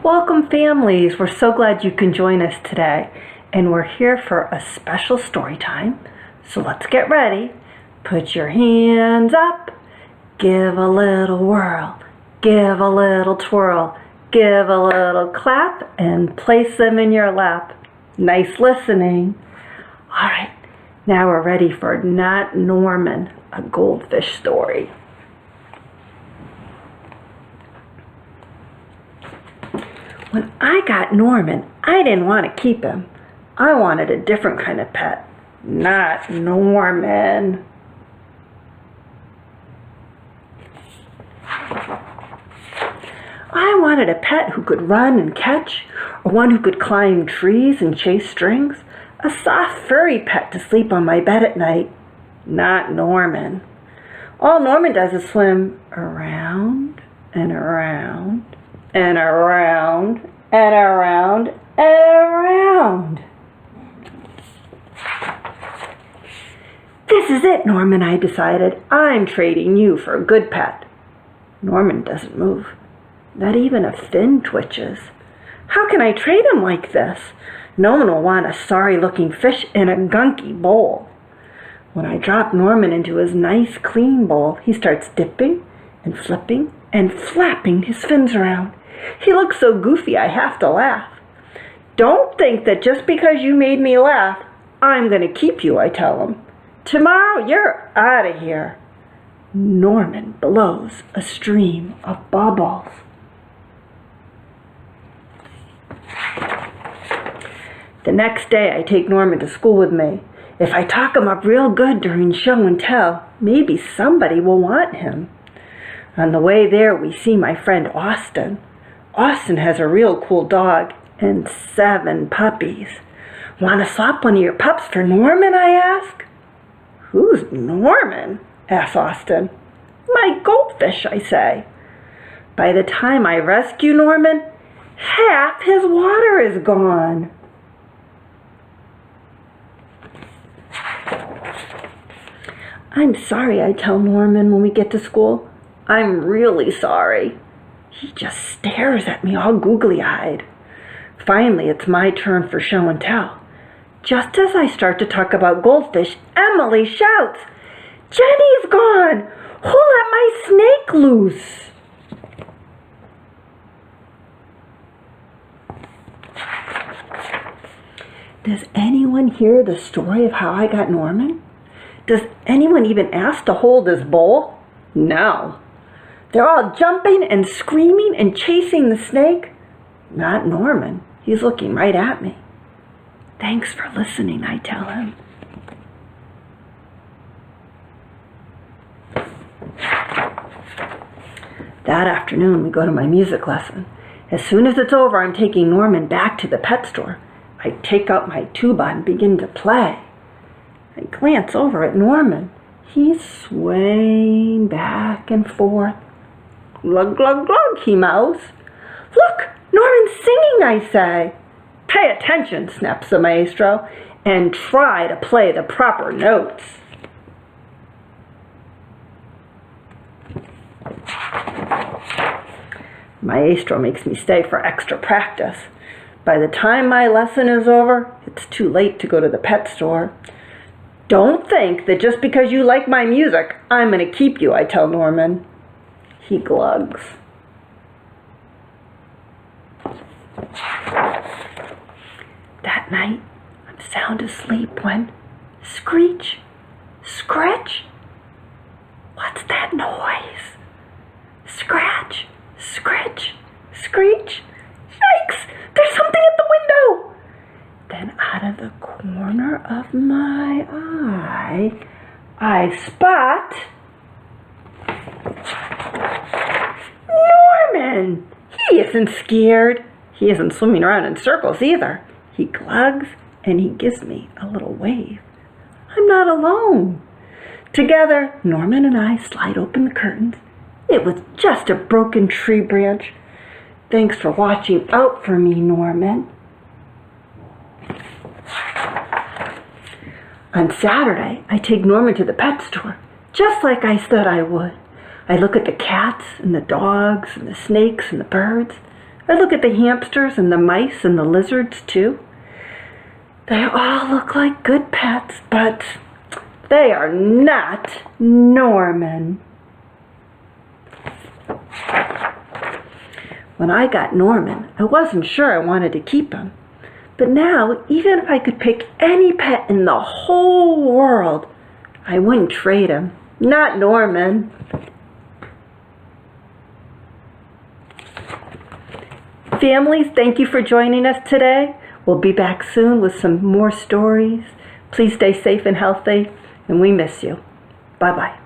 Welcome, families. We're so glad you can join us today. And we're here for a special story time. So let's get ready. Put your hands up. Give a little whirl. Give a little twirl. Give a little clap and place them in your lap. Nice listening. All right, now we're ready for Not Norman, a goldfish story. When I got Norman, I didn't want to keep him. I wanted a different kind of pet. Not Norman. I wanted a pet who could run and catch, or one who could climb trees and chase strings. A soft, furry pet to sleep on my bed at night. Not Norman. All Norman does is swim around and around and around and around and around. This is it, Norman, I decided. I'm trading you for a good pet. Norman doesn't move. Not even a fin twitches. How can I trade him like this? No one will want a sorry-looking fish in a gunky bowl. When I drop Norman into his nice, clean bowl, he starts dipping and flipping and flapping his fins around. He looks so goofy I have to laugh. Don't think that just because you made me laugh, I'm going to keep you, I tell him. Tomorrow you're out of here. Norman blows a stream of bubbles. The next day I take Norman to school with me. If I talk him up real good during show and tell, maybe somebody will want him. On the way there we see my friend Austin. Austin has a real cool dog and 7 puppies. Want to swap one of your pups for Norman, I ask? Who's Norman? asks Austin. My goldfish, I say. By the time I rescue Norman, half his water is gone. I'm sorry, I tell Norman when we get to school. I'm really sorry. He just stares at me all googly-eyed. Finally, it's my turn for show and tell. Just as I start to talk about goldfish, Emily shouts, "Jenny's gone! Who let my snake loose?" Does anyone hear the story of how I got Norman? Does anyone even ask to hold his bowl? No. They're all jumping and screaming and chasing the snake. Not Norman. He's looking right at me. Thanks for listening, I tell him. That afternoon, we go to my music lesson. As soon as it's over, I'm taking Norman back to the pet store. I take out my tuba and begin to play. I glance over at Norman. He's swaying back and forth. Glug, glug, glug, he mouths. Look, Norman's singing, I say. Pay attention, snaps the maestro, and try to play the proper notes. Maestro makes me stay for extra practice. By the time my lesson is over, it's too late to go to the pet store. Don't think that just because you like my music, I'm going to keep you, I tell Norman. He glugs. That night, I'm sound asleep when screech, scratch. What's that noise? Scratch, scritch, screech. Yikes! There's something at the window! Then out of the corner of my eye, I spot Norman! He isn't scared. He isn't swimming around in circles either. He glugs and he gives me a little wave. I'm not alone. Together, Norman and I slide open the curtains. It was just a broken tree branch. Thanks for watching out for me, Norman. On Saturday, I take Norman to the pet store, just like I said I would. I look at the cats and the dogs and the snakes and the birds. I look at the hamsters and the mice and the lizards too. They all look like good pets, but they are not Norman. When I got Norman, I wasn't sure I wanted to keep him. But now, even if I could pick any pet in the whole world, I wouldn't trade him. Not Norman. Families, thank you for joining us today. We'll be back soon with some more stories. Please stay safe and healthy, and we miss you. Bye-bye.